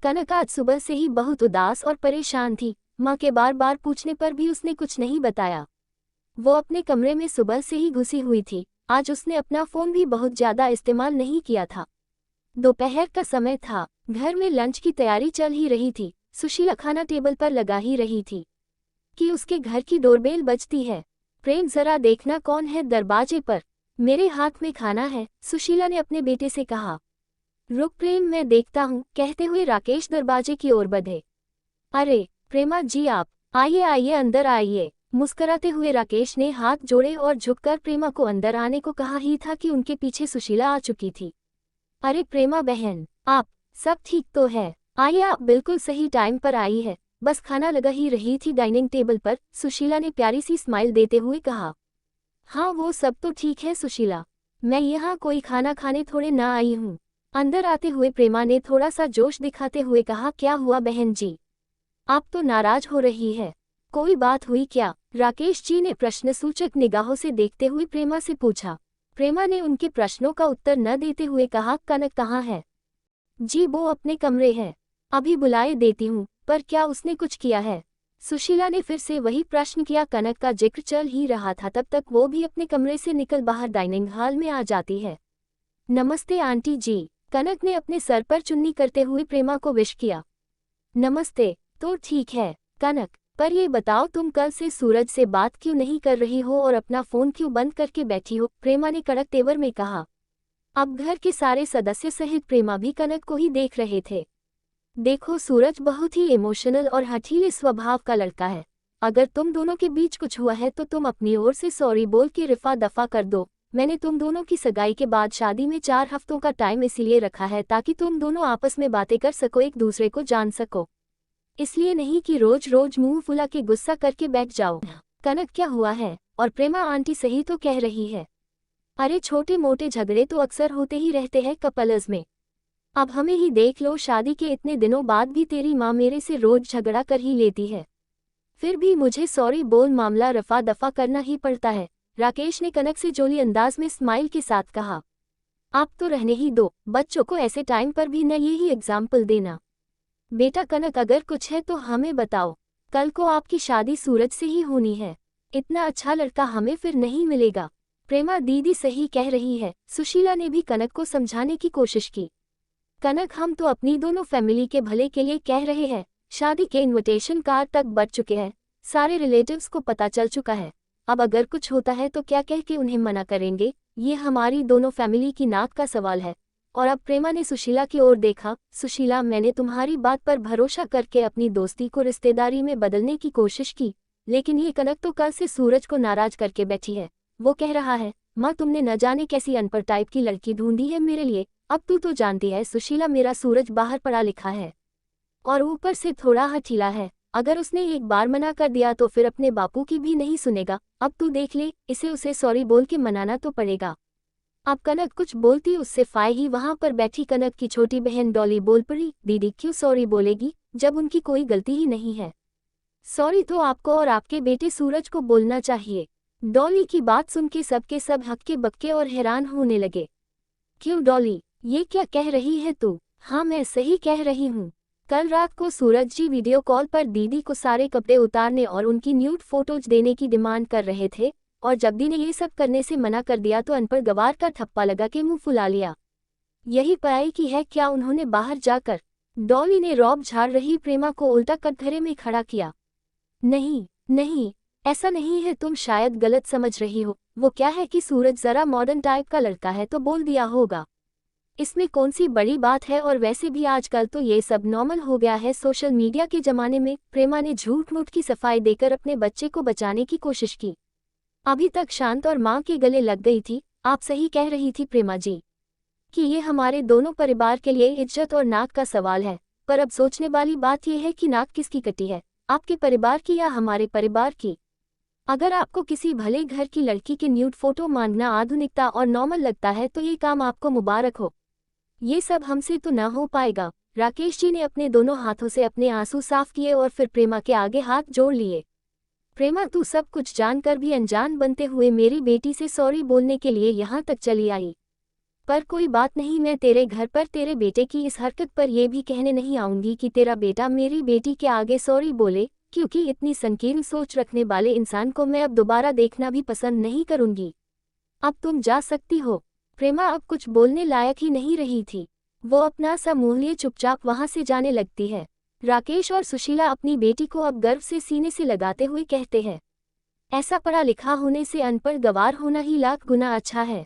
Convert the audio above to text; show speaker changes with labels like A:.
A: कनक आज सुबह से ही बहुत उदास और परेशान थी। माँ के बार बार पूछने पर भी उसने कुछ नहीं बताया। वो अपने कमरे में सुबह से ही घुसी हुई थी। आज उसने अपना फ़ोन भी बहुत ज़्यादा इस्तेमाल नहीं किया था। दोपहर का समय था। घर में लंच की तैयारी चल ही रही थी। सुशीला खाना टेबल पर लगा ही रही थी कि उसके घर की डोरबेल बजती है। प्रेम, जरा देखना कौन है दरवाजे पर। मेरे हाथ में खाना है, सुशीला ने अपने बेटे से कहा। रुक प्रेम, मैं देखता हूँ, कहते हुए राकेश दरवाजे की ओर बढ़े। अरे प्रेमा जी, आप आइए आइए, अंदर आइए। मुस्कुराते हुए राकेश ने हाथ जोड़े और झुककर प्रेमा को अंदर आने को कहा ही था कि उनके पीछे सुशीला आ चुकी थी। अरे प्रेमा बहन, आप सब ठीक तो है? आइए, आप बिल्कुल सही टाइम पर आई है। बस खाना लगा ही रही थी डाइनिंग टेबल पर, सुशीला ने प्यारी सी स्माइल देते हुए कहा। हाँ, वो सब तो ठीक है सुशीला, मैं यहाँ कोई खाना खाने थोड़े ना आई हूँ। अंदर आते हुए प्रेमा ने थोड़ा सा जोश दिखाते हुए कहा। क्या हुआ बहन जी, आप तो नाराज हो रही है, कोई बात हुई क्या? राकेश जी ने प्रश्नसूचक निगाहों से देखते हुए प्रेमा से पूछा। प्रेमा ने उनके प्रश्नों का उत्तर न देते हुए कहा। कनक कहाँ है? जी, वो अपने कमरे है, अभी बुलाए देती हूँ। पर क्या उसने कुछ किया है? सुशीला ने फिर से वही प्रश्न किया। कनक का जिक्र चल ही रहा था तब तक वो भी अपने कमरे से निकल बाहर डाइनिंग हॉल में आ जाती है। नमस्ते आंटी जी, कनक ने अपने सर पर चुन्नी करते हुए प्रेमा को विश किया। नमस्ते, तो ठीक है कनक, पर ये बताओ तुम कल से सूरज से बात क्यों नहीं कर रही हो और अपना फ़ोन क्यों बंद करके बैठी हो? प्रेमा ने कड़क तेवर में कहा। अब घर के सारे सदस्य सहित प्रेमा भी कनक को ही देख रहे थे। देखो, सूरज बहुत ही इमोशनल और हठीले स्वभाव का लड़का है। अगर तुम दोनों के बीच कुछ हुआ है तो तुम अपनी ओर से सॉरी बोल के रफा दफा कर दो। मैंने तुम दोनों की सगाई के बाद शादी में 4 हफ्तों का टाइम इसलिए रखा है ताकि तुम दोनों आपस में बातें कर सको, एक दूसरे को जान सको, इसलिए नहीं कि रोज रोज मुंह फुला के गुस्सा करके बैठ जाओ। कनक, क्या हुआ है? और प्रेमा आंटी सही तो कह रही है। अरे छोटे मोटे झगड़े तो अक्सर होते ही रहते हैं कपल्स में। अब हमें ही देख लो, शादी के इतने दिनों बाद भी तेरी माँ मेरे से रोज झगड़ा कर ही लेती है, फिर भी मुझे सॉरी बोल मामला रफा दफा करना ही पड़ता है। राकेश ने कनक से जोली अंदाज में स्माइल के साथ कहा। आप तो रहने ही दो, बच्चों को ऐसे टाइम पर भी न यही एग्जाम्पल देना। बेटा कनक, अगर कुछ है तो हमें बताओ। कल को आपकी शादी सूरज से ही होनी है, इतना अच्छा लड़का हमें फिर नहीं मिलेगा। प्रेमा दीदी सही कह रही है, सुशीला ने भी कनक को समझाने की कोशिश की। कनक, हम तो अपनी दोनों फैमिली के भले के लिए कह रहे हैं। शादी के इनविटेशन कार्ड तक बढ़ चुके हैं, सारे रिलेटिव्स को पता चल चुका है। अब अगर कुछ होता है तो क्या कह के उन्हें मना करेंगे? ये हमारी दोनों फैमिली की नाक का सवाल है। और अब प्रेमा ने सुशीला की ओर देखा। सुशीला, मैंने तुम्हारी बात पर भरोसा करके अपनी दोस्ती को रिश्तेदारी में बदलने की कोशिश की, लेकिन ये कनक तो कल से सूरज को नाराज करके बैठी है। वो कह रहा है, माँ तुमने न जाने कैसी अनपढ़ टाइप की लड़की ढूंढी है मेरे लिए। अब तू तो जानती है सुशीला, मेरा सूरज बाहर पढ़ा लिखा है और ऊपर से थोड़ा हठीला है। अगर उसने एक बार मना कर दिया तो फिर अपने बापू की भी नहीं सुनेगा। अब तू देख ले, इसे उसे सॉरी बोल के मनाना तो पड़ेगा। अब कनक कुछ बोलती उससे फाय ही वहां पर बैठी कनक की छोटी बहन डॉली बोल पड़ी। दीदी क्यों सॉरी बोलेगी जब उनकी कोई गलती ही नहीं है? सॉरी तो आपको और आपके बेटे सूरज को बोलना चाहिए। डॉली की बात सुन के सबके सब हक्के बक्के और हैरान होने लगे। क्यों डॉली, ये क्या कह रही है तू? हाँ, मैं सही कह रही हूँ। कल रात को सूरज जी वीडियो कॉल पर दीदी को सारे कपड़े उतारने और उनकी न्यूड फोटोज देने की डिमांड कर रहे थे, और जब दी ने ये सब करने से मना कर दिया तो अनपढ़ गवार का ठप्पा लगा के मुंह फुला लिया। यही पढ़ाई की है क्या उन्होंने बाहर जाकर? डॉली ने रौब झाड़ रही प्रेमा को उल्टा कटघरे में खड़ा किया। नहीं नहीं, ऐसा नहीं है, तुम शायद गलत समझ रही हो। वो क्या है कि सूरज जरा मॉडर्न टाइप का लड़का है तो बोल दिया होगा, इसमें कौन सी बड़ी बात है। और वैसे भी आजकल तो ये सब नॉर्मल हो गया है सोशल मीडिया के जमाने में। प्रेमा ने झूठ मूठ की सफाई देकर अपने बच्चे को बचाने की कोशिश की। अभी तक शांत और माँ के गले लग गई थी। आप सही कह रही थी प्रेमा जी कि ये हमारे दोनों परिवार के लिए इज्जत और नाक का सवाल है। पर अब सोचने वाली बात यह है कि नाक किसकी कटी है, आपके परिवार की या हमारे परिवार की? अगर आपको किसी भले घर की लड़की के न्यूड फोटो मांगना आधुनिकता और नॉर्मल लगता है तो ये काम आपको मुबारक हो। ये सब हमसे तो न हो पाएगा। राकेश जी ने अपने दोनों हाथों से अपने आंसू साफ किए और फिर प्रेमा के आगे हाथ जोड़ लिए। प्रेमा, तू सब कुछ जानकर भी अनजान बनते हुए मेरी बेटी से सॉरी बोलने के लिए यहाँ तक चली आई। पर कोई बात नहीं, मैं तेरे घर पर तेरे बेटे की इस हरकत पर यह भी कहने नहीं आऊंगी कि तेरा बेटा मेरी बेटी के आगे सॉरी बोले, क्योंकि इतनी संकीर्ण सोच रखने वाले इंसान को मैं अब दोबारा देखना भी पसंद नहीं करूंगी। अब तुम जा सकती हो। प्रेमा अब कुछ बोलने लायक ही नहीं रही थी। वो अपना सा मुंह लिए चुपचाप वहां से जाने लगती है। राकेश और सुशीला अपनी बेटी को अब गर्व से सीने से लगाते हुए कहते हैं, ऐसा पढ़ा लिखा होने से अनपढ़ गवार होना ही लाख गुना अच्छा है।